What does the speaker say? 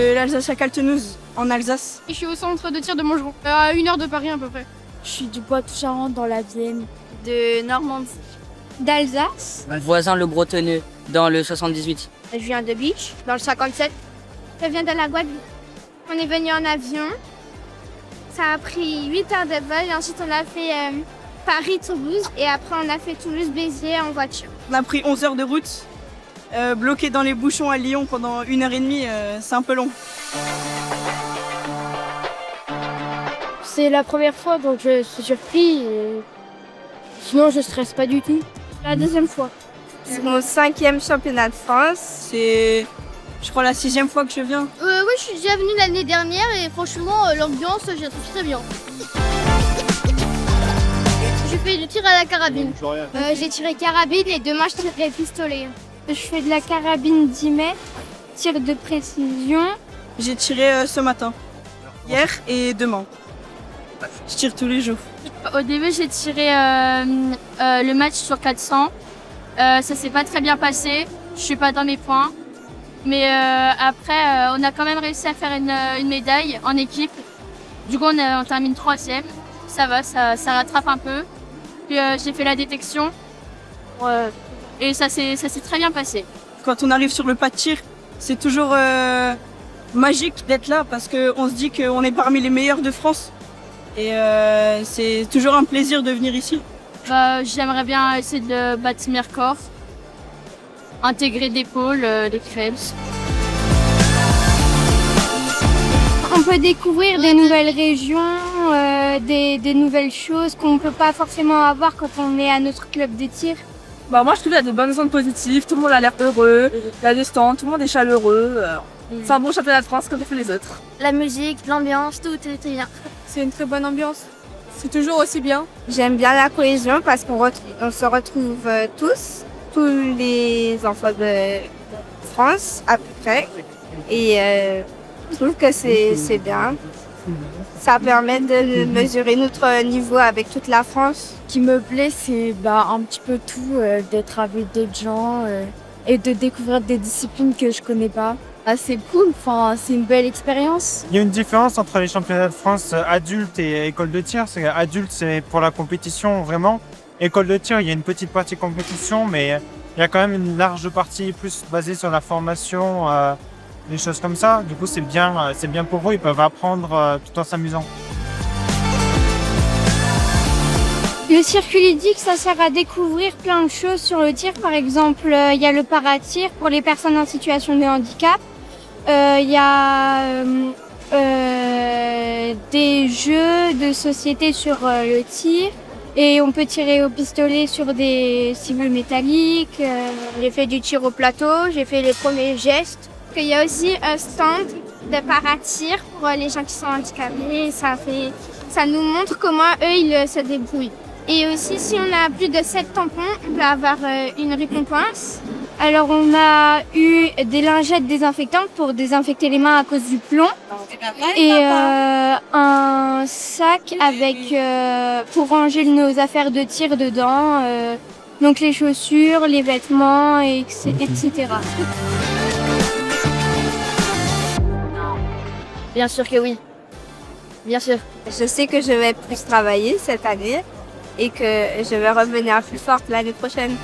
de l'Alsace à Kaltenouz, en Alsace. Je suis au centre de tir de Montgeron, à 1 heure de Paris à peu près. Je suis du Poitou-Charentes dans la Vienne. De Normandie. D'Alsace. Voisin le Bretonneux, dans le 78. Je viens de Biche, dans le 57. Je viens de la Guadeloupe. On est venu en avion. Ça a pris 8 heures de vol et ensuite on a fait Paris-Toulouse et après on a fait Toulouse-Béziers en voiture. On a pris 11 heures de route, bloqué dans les bouchons à Lyon pendant 1 heure et demie, c'est un peu long. C'est la première fois donc je suis surpris. Sinon je stresse pas du tout. La deuxième fois. C'est mon 5e championnat de France. C'est, je crois, la 6e fois que je viens. Oui, je suis déjà venue l'année dernière et franchement, l'ambiance, je la trouve très bien. Je fais du tir à la carabine. J'ai tiré carabine et demain je tirerai pistolet. Je fais de la carabine 10 mètres, tir de précision. J'ai tiré ce matin, hier et demain. Je tire tous les jours. Au début, j'ai tiré le match sur 400. Ça s'est pas très bien passé. Je suis pas dans mes points. Mais après, on a quand même réussi à faire une médaille en équipe. Du coup, on termine 3e. Ça va, ça rattrape un peu. Puis j'ai fait la détection. Et ça s'est très bien passé. Quand on arrive sur le pas de tir, c'est toujours magique d'être là parce qu'on se dit qu'on est parmi les meilleurs de France. Et c'est toujours un plaisir de venir ici. J'aimerais bien essayer de battre mes records, intégrer des pôles, des Krebs. On peut découvrir des nouvelles régions, des nouvelles choses qu'on ne peut pas forcément avoir quand on est à notre club de tir. Moi je trouve qu'il y a de bonnes ondes positives, tout le monde a l'air heureux, il y a des stands, tout le monde est chaleureux. C'est un bon championnat de France comme tous les autres. La musique, l'ambiance, tout est bien. C'est une très bonne ambiance. C'est toujours aussi bien. J'aime bien la cohésion parce qu'on se retrouve tous les enfants de France à peu près. Et je trouve que c'est bien. Ça permet de mesurer notre niveau avec toute la France. Ce qui me plaît, c'est un petit peu tout, d'être avec d'autres gens et de découvrir des disciplines que je connais pas. C'est cool, c'est une belle expérience. Il y a une différence entre les championnats de France adultes et école de tir. C'est adulte, c'est pour la compétition vraiment. École de tir, il y a une petite partie compétition, mais il y a quand même une large partie plus basée sur la formation, des choses comme ça. Du coup, c'est bien pour eux. Ils peuvent apprendre tout en s'amusant. Le circuit ludique, ça sert à découvrir plein de choses sur le tir. Par exemple, il y a le paratir pour les personnes en situation de handicap. Il y a des jeux de société sur le tir. Et on peut tirer au pistolet sur des cibles métalliques. J'ai fait du tir au plateau, j'ai fait les premiers gestes. Il y a aussi un stand de paratir pour les gens qui sont handicapés. Ça nous montre comment eux ils se débrouillent. Et aussi, si on a plus de 7 tampons, on peut avoir une récompense. Alors, on a eu des lingettes désinfectantes pour désinfecter les mains à cause du plomb. Et un sac avec pour ranger nos affaires de tir dedans. Donc les chaussures, les vêtements, etc. Bien sûr que oui. Bien sûr. Je sais que je vais plus travailler cette année et que je vais revenir plus forte l'année prochaine.